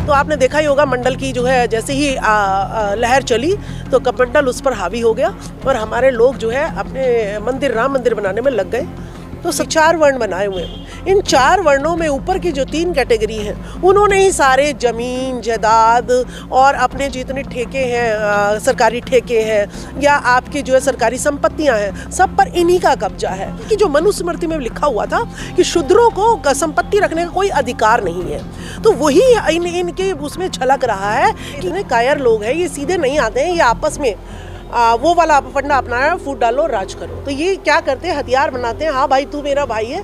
तो आपने देखा ही होगा मंडल की जो है जैसे ही लहर चली तो कमंडल उस पर हावी हो गया और हमारे लोग जो है अपने मंदिर राम मंदिर बनाने में लग गए। तो 4 वर्ण बनाए हुए हैं। इन 4 वर्णों में ऊपर की जो 3 कैटेगरी हैं उन्होंने ही सारे जमीन जायदाद और अपने जितने ठेके हैं, सरकारी ठेके हैं या आपकी जो है सरकारी संपत्तियां हैं, सब पर इन्हीं का कब्जा है। कि जो मनुस्मृति में लिखा हुआ था कि शूद्रों को संपत्ति रखने का कोई अधिकार नहीं है, तो वही इनके उसमें झलक रहा है कि इन्हें कायर लोग हैं, ये सीधे नहीं आते हैं, ये आपस में वो वाला फंडा अपनाया, फूट डालो राज करो। तो ये क्या करते हैं, हथियार बनाते हैं, हाँ भाई तू मेरा भाई है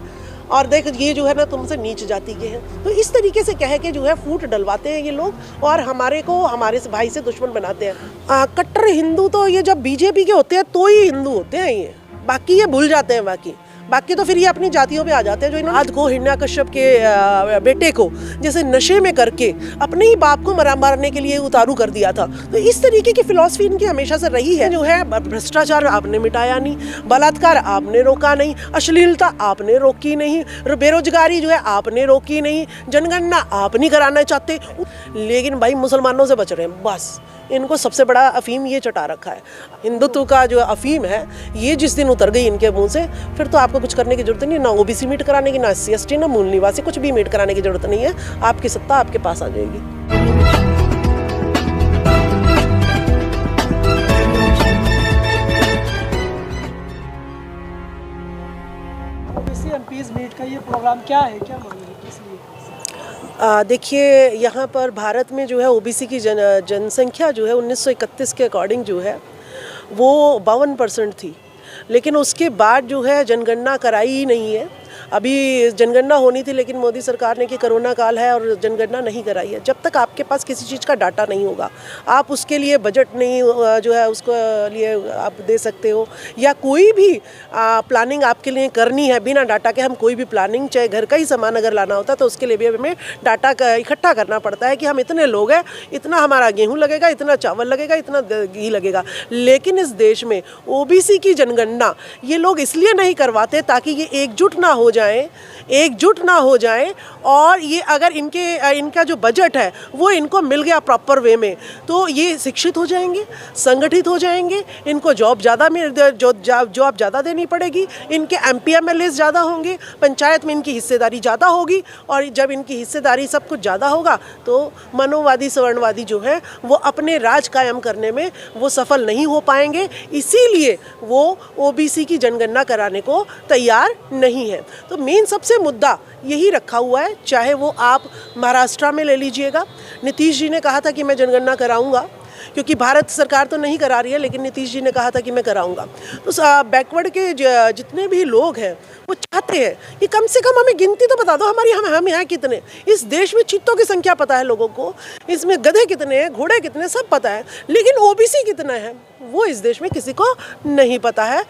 और देख ये जो है ना तुमसे नीच जाति के हैं। तो इस तरीके से कह के जो है फूट डलवाते हैं ये लोग और हमारे को हमारे भाई से दुश्मन बनाते हैं। कट्टर हिंदू तो ये जब बीजेपी के होते हैं तो ही हिंदू होते हैं, ये बाकी ये भूल जाते हैं। बाकी तो फिर ये अपनी जातियों पे आ जाते हैं। जो इन्होंने को हिरण्यकश्यप के बेटे को जैसे नशे में करके अपने ही बाप को मारने के लिए उतारू कर दिया था। तो इस तरीके की फिलॉसफी इनकी हमेशा से रही है। जो है भ्रष्टाचार आपने मिटाया नहीं, बलात्कार आपने रोका नहीं, अश्लीलता आपने रोकी नहीं, बेरोजगारी जो है आपने रोकी नहीं, जनगणना आप नहीं कराना चाहते, लेकिन भाई मुसलमानों से बच रहे हैं। बस इनको सबसे बड़ा अफीम ये चटा रखा है। हिंदुत्व का जो अफीम है ये जिस दिन उतर गई इनके मुंह से, फिर तो आपको कुछ करने की जरूरत नहीं, ना ओबीसी मीट कराने की, ना SC/ST, ना मूल निवासी, कुछ भी मीट कराने की जरूरत नहीं है। आपकी सत्ता आपके पास आ जाएगी। ओबीसी एमपीज मीट का ये प्रोग्राम क्या है, क्या मांग है, किस लिए? देखिए यहाँ पर भारत में जो है ओबीसी की जनसंख्या जो है 1931 के अकॉर्डिंग जो है वो 52% थी, लेकिन उसके बाद जो है जनगणना कराई ही नहीं है। अभी जनगणना होनी थी लेकिन मोदी सरकार ने कि कोरोना काल है और जनगणना नहीं कराई है। जब तक आपके पास किसी चीज़ का डाटा नहीं होगा, आप उसके लिए बजट नहीं जो है उसको लिए आप दे सकते हो, या कोई भी प्लानिंग आपके लिए करनी है बिना डाटा के। हम कोई भी प्लानिंग, चाहे घर का ही सामान अगर लाना होता तो उसके लिए भी हमें डाटा का इकट्ठा करना पड़ता है कि हम इतने लोग हैं, इतना हमारा गेहूँ लगेगा, इतना चावल लगेगा, इतना घी लगेगा। लेकिन इस देश में ओबीसी की जनगणना ये लोग इसलिए नहीं करवाते ताकि ये एकजुट ना हो जाए और ये अगर इनका जो बजट है वो इनको मिल गया प्रॉपर वे में तो ये शिक्षित हो जाएंगे, संगठित हो जाएंगे, इनको जॉब ज़्यादा देनी पड़ेगी, इनके MP MLAs ज़्यादा होंगे, पंचायत में इनकी हिस्सेदारी ज़्यादा होगी और जब इनकी हिस्सेदारी सब कुछ ज़्यादा होगा तो मनोवादी सवर्णवादी जो है वो अपने राज कायम करने में वो सफल नहीं हो पाएंगे। इसीलिए वो ओबीसी की जनगणना कराने को तैयार नहीं है। तो मेन सबसे मुद्दा यही रखा हुआ है। चाहे वो आप महाराष्ट्र में ले लीजिएगा, नीतीश जी ने कहा था कि मैं जनगणना कराऊंगा, क्योंकि भारत सरकार तो नहीं करा रही है, लेकिन नीतीश जी ने कहा था कि मैं कराऊंगा। तो बैकवर्ड के जितने भी लोग हैं वो चाहते हैं कि कम से कम हमें गिनती तो बता दो हमारी, हम हैं कितने। इस देश में चीतों की संख्या पता है लोगों को, इसमें गधे कितने हैं, घोड़े कितने, सब पता है, लेकिन ओबीसी कितना है वो इस देश में किसी को नहीं पता है।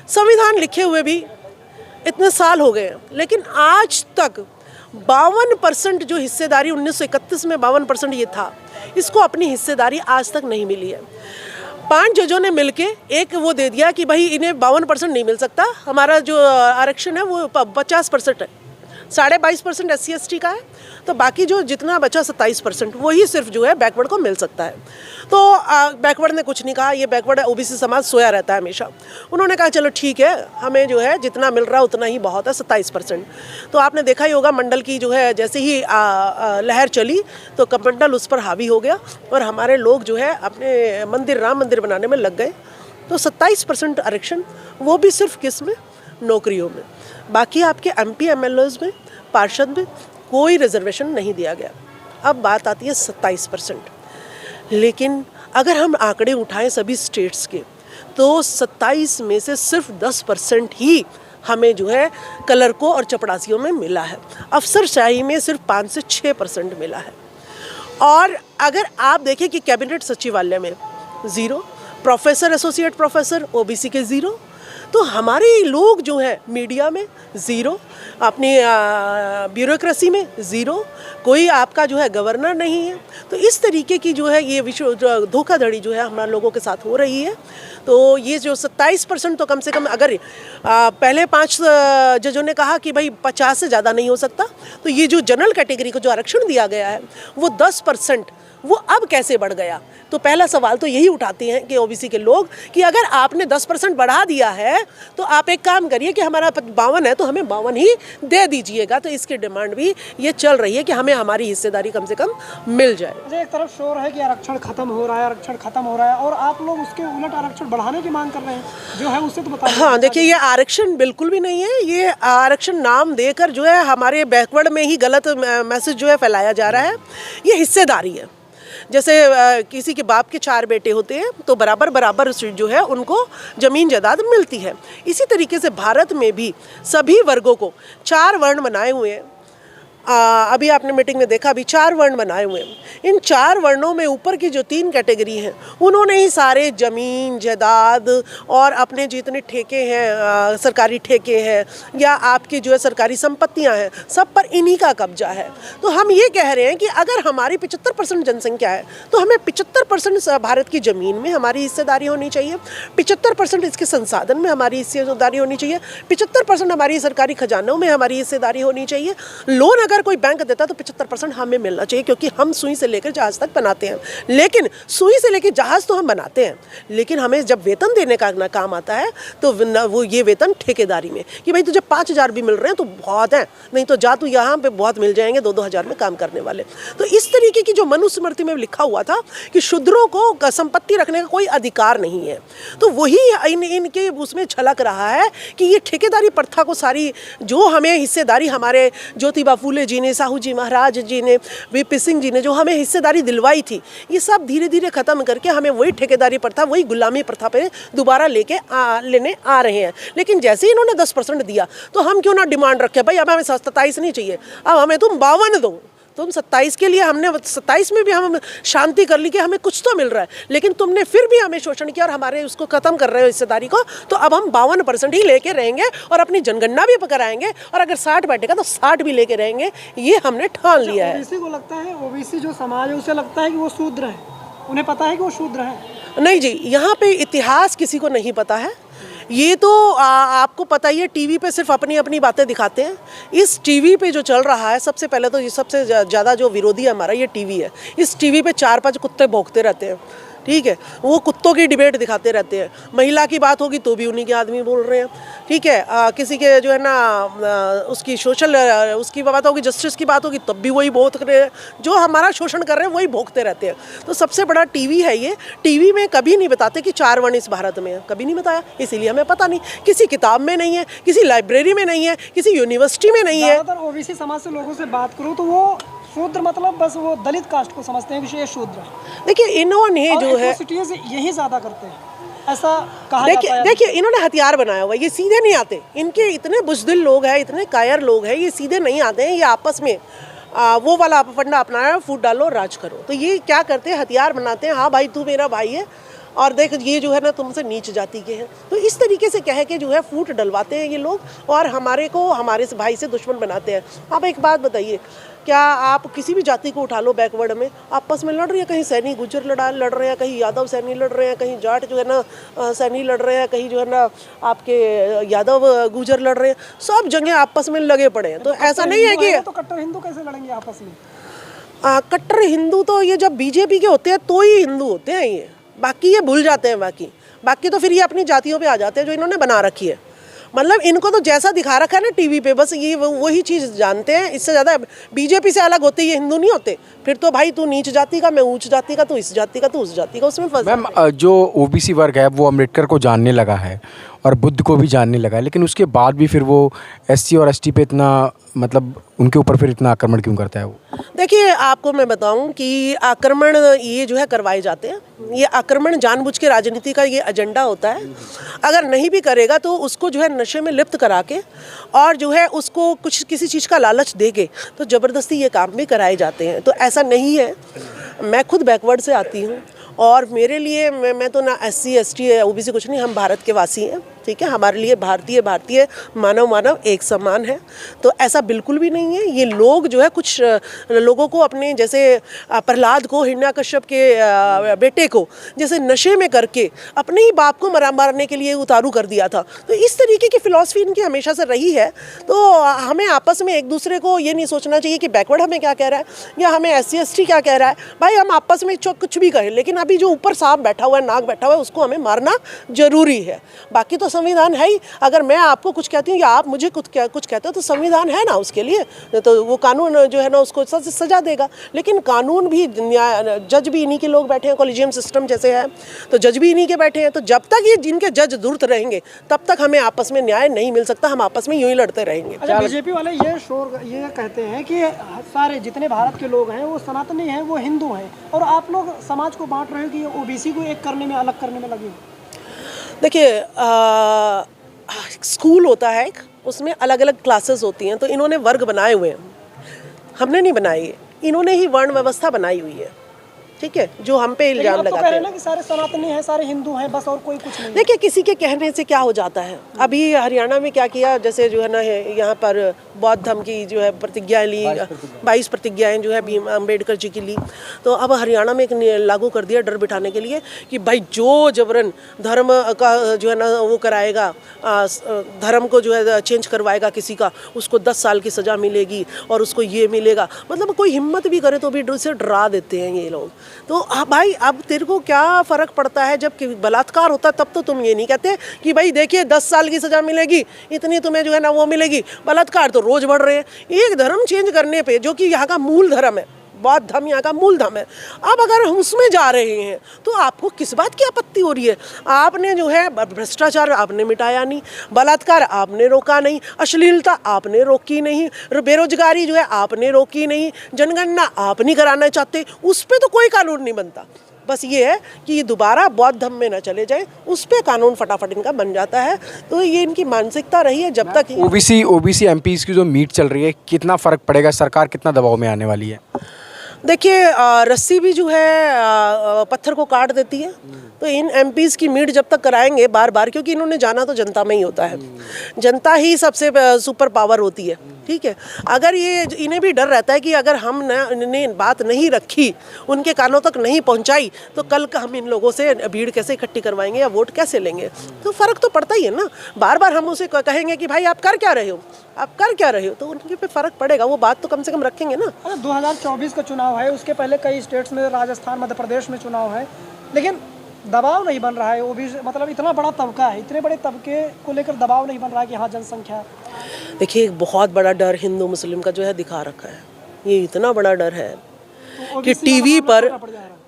संविधान लिखे हुए भी इतने साल हो गए हैं, लेकिन आज तक 52% जो हिस्सेदारी 1931 में 52% ये था, इसको अपनी हिस्सेदारी आज तक नहीं मिली है। 5 जजों ने मिलके एक वो दे दिया कि भाई इन्हें 52% नहीं मिल सकता, हमारा जो आरक्षण है वो 50% है, 22.5% SC/ST का है, तो बाकी जो जितना बचा 27% वही सिर्फ जो है बैकवर्ड को मिल सकता है। तो बैकवर्ड ने कुछ नहीं कहा, ये बैकवर्ड ओबीसी समाज सोया रहता है हमेशा। उन्होंने कहा चलो ठीक है, हमें जो है जितना मिल रहा है उतना ही बहुत है, 27%। तो आपने देखा ही होगा मंडल की जो है जैसे ही लहर चली तो कमंडल उस पर हावी हो गया और हमारे लोग जो है अपने मंदिर राम मंदिर बनाने में लग गए। तो 27% आरक्षण, वो भी सिर्फ किस में, नौकरियों में। बाकी आपके MP MLAs में, पार्षद में कोई रिजर्वेशन नहीं दिया गया। अब बात आती है 27%। लेकिन अगर हम आंकड़े उठाएं सभी स्टेट्स के तो 27 में से सिर्फ 10% ही हमें जो है कलर और चपड़ासियों में मिला है। अफसरशाही में सिर्फ 5 से 6% मिला है। और अगर आप देखें कि कैबिनेट सचिवालय में 0, प्रोफेसर एसोसिएट प्रोफेसर ओबीसी के 0, तो हमारे लोग जो हैं मीडिया में 0, अपनी ब्यूरोक्रेसी में ज़ीरो, कोई आपका जो है गवर्नर नहीं है। तो इस तरीके की जो है ये विश्व धोखाधड़ी जो है हमारे लोगों के साथ हो रही है। तो ये जो 27% तो कम से कम, अगर पहले 5 जजों ने कहा कि भाई 50 से ज़्यादा नहीं हो सकता, तो ये जो जनरल कैटेगरी को जो आरक्षण दिया गया है वो 10%, वो अब कैसे बढ़ गया? तो पहला सवाल तो यही उठाते हैं कि ओबीसी के लोग कि अगर आपने 10% बढ़ा दिया है तो आप एक काम करिए कि हमारा 52 है तो हमें 52 ही दे दीजिएगा। तो इसकी डिमांड भी ये चल रही है कि हमें हमारी हिस्सेदारी कम से कम मिल जाए। अच्छा, एक तरफ शोर है कि आरक्षण खत्म हो रहा है, आरक्षण खत्म हो रहा है, और आप लोग उसके उलट आरक्षण बढ़ाने की मांग कर रहे हैं, जो है उससे तो बताइए। हाँ, देखिए, ये आरक्षण बिल्कुल भी नहीं है। ये आरक्षण नाम देकर जो है हमारे बैकवर्ड में ही गलत मैसेज जो है फैलाया जा रहा है। ये हिस्सेदारी है। जैसे किसी के बाप के 4 बेटे होते हैं तो बराबर बराबर जो है उनको ज़मीन जायदाद मिलती है। इसी तरीके से भारत में भी सभी वर्गों को 4 वर्ण बनाए हुए हैं। अभी आपने मीटिंग में देखा, अभी 4 वर्ण बनाए हुए हैं। इन 4 वर्णों में ऊपर की जो 3 कैटेगरी हैं उन्होंने ही सारे ज़मीन जायदाद और अपने जितने ठेके हैं, सरकारी ठेके हैं या आपकी जो है सरकारी संपत्तियां हैं, सब पर इन्हीं का कब्जा है। तो हम ये कह रहे हैं कि अगर हमारी 75% जनसंख्या है तो हमें 75% भारत की ज़मीन में हमारी हिस्सेदारी होनी चाहिए, 75% इसके संसाधन में हमारी हिस्सेदारी होनी चाहिए, 75% हमारी सरकारी खजानों में हमारी हिस्सेदारी होनी चाहिए। लोन अगर कोई बैंक देता तो 75% हमें मिलना चाहिए, क्योंकि हम सुई से लेकर जहाज तक बनाते हैं। लेकिन सुई से लेकर जहाज तो हम बनाते हैं, लेकिन हमें जब वेतन देने का ना काम आता है तो वो ये वेतन ठेकेदारी में कि भाई तुझे 5,000 भी मिल रहे हैं तो बहुत है, नहीं तो जा तू यहाँ पे बहुत मिल जाएंगे 2-2 हज़ार में काम करने वाले। तो इस तरीके की जो मनुस्मृति में लिखा हुआ था कि शूद्रों को संपत्ति रखने का कोई अधिकार नहीं है, तो वही इनके उसमें झलक रहा है कि ये ठेकेदारी प्रथा को सारी जो हमें हिस्सेदारी हमारे ज्योतिबा फूले जी ने, साहू जी महाराज जी ने, वीपी सिंह जी ने जो हमें हिस्सेदारी दिलवाई थी, ये सब धीरे धीरे ख़त्म करके हमें वही ठेकेदारी प्रथा, वही गुलामी प्रथा पे दोबारा लेने आ रहे हैं। लेकिन जैसे ही इन्होंने 10% दिया तो हम क्यों ना डिमांड रखें, भाई अब हमें 27 नहीं चाहिए, अब हमें तुम 52 दो। तुम 27 के लिए, हमने 27 में भी हम शांति कर ली कि हमें कुछ तो मिल रहा है, लेकिन तुमने फिर भी हमें शोषण किया और हमारे उसको ख़त्म कर रहे हो हिस्सेदारी को। तो अब हम 52% ही लेके रहेंगे और अपनी जनगणना भी कराएंगे, और अगर 60 बैठेगा तो 60 भी लेके रहेंगे, ये हमने ठान लिया है। ओबीसी को लगता है, ओबीसी जो समाज है उसे लगता है कि वो शूद्र है, उन्हें पता है कि वो शूद्र है। नहीं जी, यहाँ पे इतिहास किसी को नहीं पता है। ये तो आपको पता ही है, टीवी पे सिर्फ अपनी अपनी बातें दिखाते हैं। इस टीवी पे जो चल रहा है, सबसे पहले तो ये सबसे ज़्यादा जो विरोधी है हमारा, ये टीवी है। इस टीवी पे 4-5 कुत्ते भौंकते रहते हैं, ठीक है, वो कुत्तों की डिबेट दिखाते रहते हैं। महिला की बात होगी तो भी उन्हीं के आदमी बोल रहे हैं, ठीक है। किसी के जो है ना उसकी सोशल उसकी बात होगी, जस्टिस की बात होगी तब भी वही भौंक रहे हैं, जो हमारा शोषण कर रहे हैं वही भौंकते रहते हैं। तो सबसे बड़ा टीवी है ये। टीवी में कभी नहीं बताते कि 4 वर्ण इस भारत में है, कभी नहीं बताया, इसीलिए हमें पता नहीं। किसी किताब में नहीं है, किसी लाइब्रेरी में नहीं है, किसी यूनिवर्सिटी में नहीं है। ज़्यादातर ओबीसी समाज से लोगों से बात करूँ तो वो शूद्र मतलब बस वो दलित कास्ट को समझते हैं कि ये शूद्र है। देखिए, इन्होंने जो है यही ज़्यादा करते हैं, ऐसा कहा जाता है। देखिए, इन्होंने हथियार बनाया हुआ है, ये सीधे नहीं आते। इनके इतने बुज़दिल लोग हैं, इतने कायर लोग हैं, ये सीधे नहीं आते हैं। ये आपस में वो वाला फंडा अपनाया, फूट डालो राज करो। तो ये क्या करते हैं, हथियार बनाते हैं। हाँ भाई, तू मेरा भाई है और देख ये जो है ना तुमसे नीच जाति के हैं। तो इस तरीके से कह के जो है फूट डलवाते हैं ये लोग, और हमारे को हमारे भाई से दुश्मन बनाते हैं। आप एक बात बताइए, क्या आप किसी भी जाति को उठा लो बैकवर्ड में, आपस में लड़ रही है, कहीं सैनी गुजर लड़ रहे हैं, कहीं यादव सैनी लड़ रहे हैं, कहीं जाट जो है ना सैनी लड़ रहे हैं, कहीं जो है ना आपके यादव गुजर लड़ रहे हैं, सब जगह आपस में लगे पड़े हैं। तो ऐसा नहीं है कि तो कट्टर हिंदू कैसे लड़ेंगे आपस में? कट्टर हिंदू तो ये जब बीजेपी के होते हैं तो ही हिंदू होते हैं, ये बाकी ये भूल जाते हैं। बाकी तो फिर ये अपनी जातियों पे आ जाते हैं जो इन्होंने बना रखी है। मतलब इनको तो जैसा दिखा रखा है ना टीवी पे, बस ये वही चीज़ जानते हैं। इससे ज़्यादा बीजेपी से अलग होते ये हिंदू नहीं होते। फिर तो भाई तू नीच जाति का, मैं ऊंच जाति का, तू इस जाति का, तू उस जाति का, उसमें फंस। मैम, जो ओबीसी वर्ग है वो अम्बेडकर को जानने लगा है और बुद्ध को भी जानने लगा है, लेकिन उसके बाद भी फिर वो एससी और एसटी पे इतना, मतलब उनके ऊपर फिर इतना आक्रमण क्यों करता है वो? देखिए, आपको मैं बताऊं कि आक्रमण ये जो है करवाए जाते हैं। ये आक्रमण जानबूझ के राजनीति का ये एजेंडा होता है। अगर नहीं भी करेगा तो उसको जो है नशे में लिप्त करा के और जो है उसको कुछ किसी चीज़ का लालच दे के तो ज़बरदस्ती ये काम भी कराए जाते हैं। तो ऐसा नहीं है। मैं खुद बैकवर्ड से आती हूँ और मेरे लिए मैं तो ना एससी एसटी ओबीसी कुछ नहीं, हम भारत के वासी हैं। ठीक है, हमारे लिए भारतीय मानव एक समान है। तो ऐसा बिल्कुल भी नहीं है। ये लोग जो है कुछ लोगों को अपने जैसे प्रहलाद को, हिरण्यकश्यप के बेटे को जैसे नशे में करके अपने ही बाप को मारने के लिए उतारू कर दिया था। तो इस तरीके की फ़िलॉसफी इनकी हमेशा से रही है। तो हमें आपस में एक दूसरे को ये नहीं सोचना चाहिए कि बैकवर्ड हमें क्या कह रहा है या हमें SC ST क्या कह रहा है। भाई हम आपस में कुछ भी कहें, लेकिन अभी जो ऊपर सांप बैठा हुआ है, नाग बैठा हुआ है, उसको हमें मारना ज़रूरी है। बाकी तो संविधान है ही। अगर मैं आपको कुछ कहती हूँ या आप मुझे कुछ कहते हो तो संविधान है ना उसके लिए, तो वो कानून जो है ना उसको सजा देगा। लेकिन कानून भी, जज भी इन्हीं के लोग बैठे हैं, कॉलेजियम सिस्टम जैसे है, तो जज भी इन्हीं के बैठे हैं। तो जब तक ये जिनके जज दुरुस्त रहेंगे तब तक हमें आपस में न्याय नहीं मिल सकता। हम आपस में यूं ही लड़ते रहेंगे। अच्छा, बीजेपी वाले ये कहते हैं कि सारे जितने भारत के लोग हैं वो सनातनी हैं, वो हिंदू हैं, और आप लोग समाज को बांट रहे हो कि OBC को एक करने में, अलग करने में लगे हो। देखिए, स्कूल होता है एक, उसमें अलग अलग क्लासेस होती हैं, तो इन्होंने वर्ग बनाए हुए हैं, हमने नहीं बनाए, इन्होंने ही वर्ण व्यवस्था बनाई हुई है। ठीक है, जो हम पे इल्जाम लगाते हैं ना कि सारे सनातनी हैं, सारे हिंदू हैं, बस और कोई कुछ नहीं। देखिए, किसी के कहने से क्या हो जाता है। अभी हरियाणा में क्या किया, जैसे जो है ना यहाँ पर बौद्ध धर्म की जो है प्रतिज्ञाएं ली, 22 प्रतिज्ञाएं जो है भीम अम्बेडकर जी की ली। तो अब हरियाणा में एक लागू कर दिया डर बिठाने के लिए कि भाई जो जबरन धर्म का जो है ना वो कराएगा, धर्म को जो है चेंज करवाएगा किसी का, उसको 10 साल की सज़ा मिलेगी और उसको ये मिलेगा। मतलब कोई हिम्मत भी करे तो भी उसे डरा देते हैं ये लोग। तो भाई अब तेरे को क्या फ़र्क पड़ता है, जब बलात्कार होता तब तो तुम ये नहीं कहते कि भाई देखिए 10 साल की सज़ा मिलेगी, इतनी तुम्हें जो है ना वो मिलेगी। बलात्कार तो रोज़ बढ़ रहे हैं। एक धर्म चेंज करने पे, जो कि यहाँ का मूल धर्म है, बौद्ध धर्म यहाँ का मूल धर्म है, अब अगर हम उसमें जा रहे हैं तो आपको किस बात की आपत्ति हो रही है? आपने जो है भ्रष्टाचार आपने मिटाया नहीं, बलात्कार आपने रोका नहीं, अश्लीलता आपने रोकी नहीं, बेरोजगारी जो है आपने रोकी नहीं, जनगणना आप नहीं कराना चाहते, उस पर तो कोई कानून नहीं बनता। बस ये है कि ये दोबारा बौद्ध धर्म में न चले जाए, उस पर कानून फटाफट इनका बन जाता है। तो ये इनकी मानसिकता रही है जब तक। ओबीसी MPs की जो मीट चल रही है, कितना फ़र्क पड़ेगा? सरकार कितना दबाव में आने वाली है? देखिए, रस्सी भी जो है पत्थर को काट देती है। तो इन MPs की मीट जब तक कराएंगे बार बार, क्योंकि इन्होंने जाना तो जनता में ही होता है, जनता ही सबसे सुपर पावर होती है। ठीक है, अगर ये इन्हें भी डर रहता है कि अगर हमने बात नहीं रखी, उनके कानों तक नहीं पहुंचाई, तो कल का हम इन लोगों से भीड़ कैसे इकट्ठी करवाएंगे या वोट कैसे लेंगे। तो फ़र्क तो पड़ता ही है ना। बार बार हम उसे कहेंगे कि भाई आप कर क्या रहे हो, आप कर क्या रहे हो, तो उनके पे फ़र्क पड़ेगा, वो बात तो कम से कम रखेंगे ना। 2024 का चुनाव है, उसके पहले कई स्टेट्स में, राजस्थान, मध्य प्रदेश में चुनाव है, लेकिन दबाव नहीं बन रहा है। वो भी मतलब इतना बड़ा तबका है, इतने बड़े तबके को लेकर दबाव नहीं बन रहा है कि हाँ जनसंख्या। देखिए, एक बहुत बड़ा डर हिंदू मुस्लिम का जो है दिखा रखा है। ये इतना बड़ा डर है कि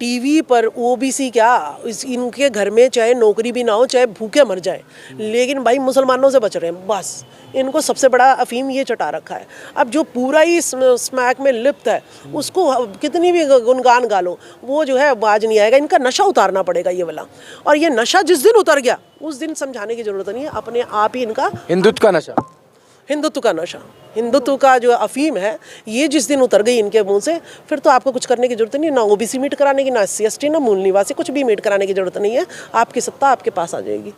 टीवी पर OBC क्या, इनके घर में चाहे नौकरी भी ना हो, चाहे भूखे मर जाए, लेकिन भाई मुसलमानों से बच रहे हैं। बस इनको सबसे बड़ा अफीम ये चटा रखा है। अब जो पूरा ही स्मैक में लिप्त है, उसको कितनी भी गुनगान गा लो, वो जो है बाज नहीं आएगा। इनका नशा उतारना पड़ेगा ये वाला, और ये नशा जिस दिन उतर गया उस दिन समझाने की ज़रूरत नहीं है, अपने आप ही इनका हिंदुत्व का नशा, हिंदुत्व का नशा, हिंदुत्व का जो अफीम है, ये जिस दिन उतर गई इनके मुंह से, फिर तो आपको कुछ करने की जरूरत नहीं, ना OBC मीट कराने की, ना SC ST, ना मूल निवासी, कुछ भी मीट कराने की जरूरत नहीं है। आपकी सत्ता आपके पास आ जाएगी।